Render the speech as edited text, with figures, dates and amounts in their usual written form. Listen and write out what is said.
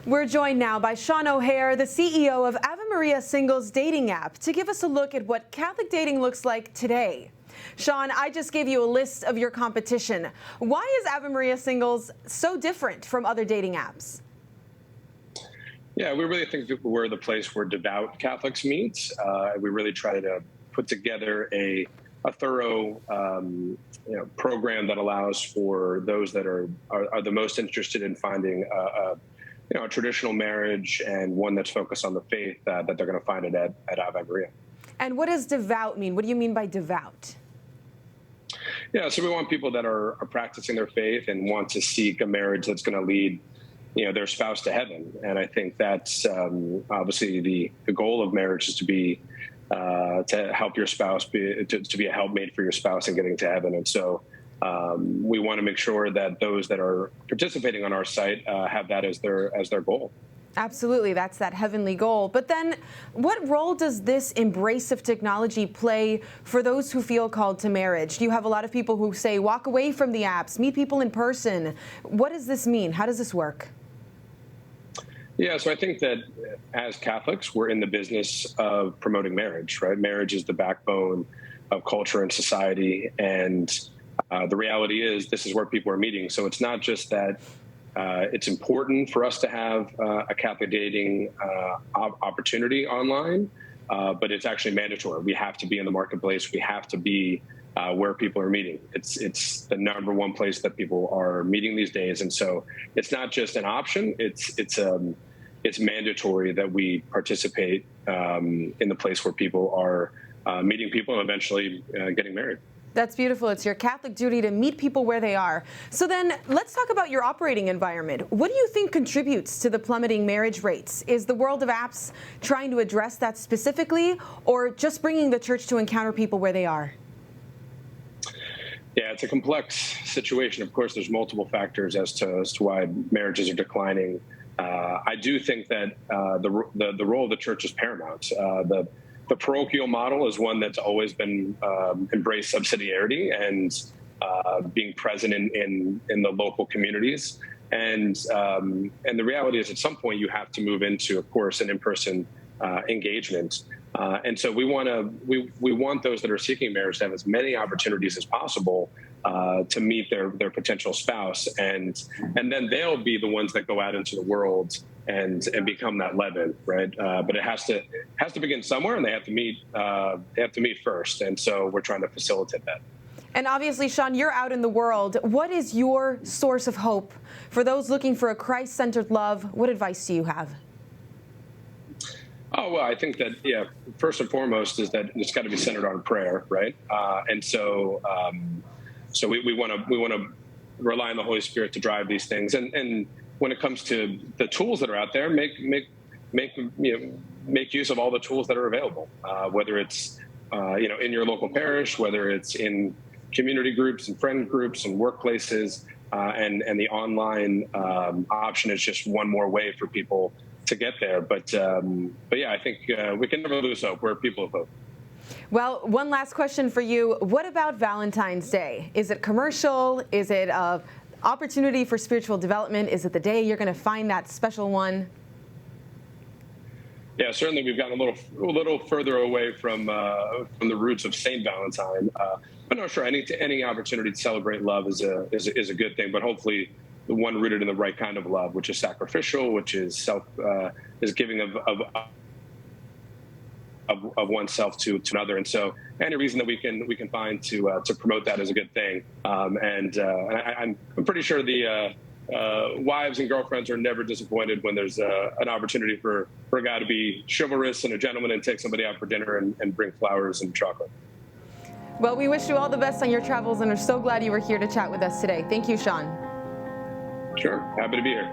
We're joined now by Sean O'Hare, the CEO of Ave Maria Singles dating app, to give us a look at what Catholic dating looks like today. Sean, I just gave you a list of your competition. Why is Ave Maria Singles so different from other dating apps? Yeah, we really think that we're the place where devout Catholics meet. We really try to put together a thorough program that allows for those that are the most interested in finding a traditional marriage and one that's focused on the faith that they're going to find it at Ave Maria. And what does devout mean? What do you mean by devout? Yeah, so we want people that are practicing their faith and want to seek a marriage that's going to lead their spouse to heaven. And I think that's obviously the goal of marriage is to be to help your spouse to be a helpmate for your spouse in getting to heaven. And so we want to make sure that those that are participating on our site have that as their goal. Absolutely, that's that heavenly goal. But then what role does this embrace of technology play for those who feel called to marriage? Do you have a lot of people who say walk away from the apps, meet people in person? What does this mean? How does this work? Yeah, so I think that as Catholics, we're in the business of promoting marriage, right? Marriage is the backbone of culture and society. And the reality is this is where people are meeting. So it's not just that it's important for us to have a Catholic dating opportunity online, but it's actually mandatory. We have to be in the marketplace. We have to be where people are meeting. It's the number one place that people are meeting these days. And so it's not just an option. It's mandatory that we participate in the place where people are meeting people and eventually getting married. That's beautiful. It's your Catholic duty to meet people where they are. So then let's talk about your operating environment. What do you think contributes to the plummeting marriage rates? Is the world of apps trying to address that specifically, or just bringing the church to encounter people where they are? Yeah, it's a complex situation. Of course, there's multiple factors as to why marriages are declining. I do think that the role of the church is paramount. The parochial model is one that's always been embraced subsidiarity and being present in the local communities. And the reality is at some point you have to move into, of course, an in-person engagement. And so we want those that are seeking marriage to have as many opportunities as possible to meet their potential spouse, and then they'll be the ones that go out into the world and become that leaven, right? But it has to begin somewhere, and they have to meet first. And so we're trying to facilitate that. And obviously, Sean, you're out in the world. What is your source of hope for those looking for a Christ-centered love? What advice do you have? Oh, well, I think that, yeah, first and foremost is that it's got to be centered on prayer, right? And so we want to rely on the Holy Spirit to drive these things. And when it comes to the tools that are out there, make use of all the tools that are available, whether it's in your local parish, whether it's in community groups and friend groups and workplaces, and the online option is just one more way for people to get there. But yeah, I think we can never lose hope. We're people of hope. Well, one last question for you. What about Valentine's Day? Is it commercial? Is it an opportunity for spiritual development? Is it the day you're going to find that special one? Yeah, certainly we've gotten a little further away from the roots of Saint Valentine. But no, sure, any opportunity to celebrate love is a good thing. But hopefully, the one rooted in the right kind of love, which is sacrificial, which is is giving of oneself to another. And so any reason that we can find to promote that is a good thing. And I'm pretty sure the wives and girlfriends are never disappointed when there's an opportunity for a guy to be chivalrous and a gentleman and take somebody out for dinner and bring flowers and chocolate. Well, we wish you all the best on your travels and are so glad you were here to chat with us today. Thank you, Sean. Sure. Happy to be here.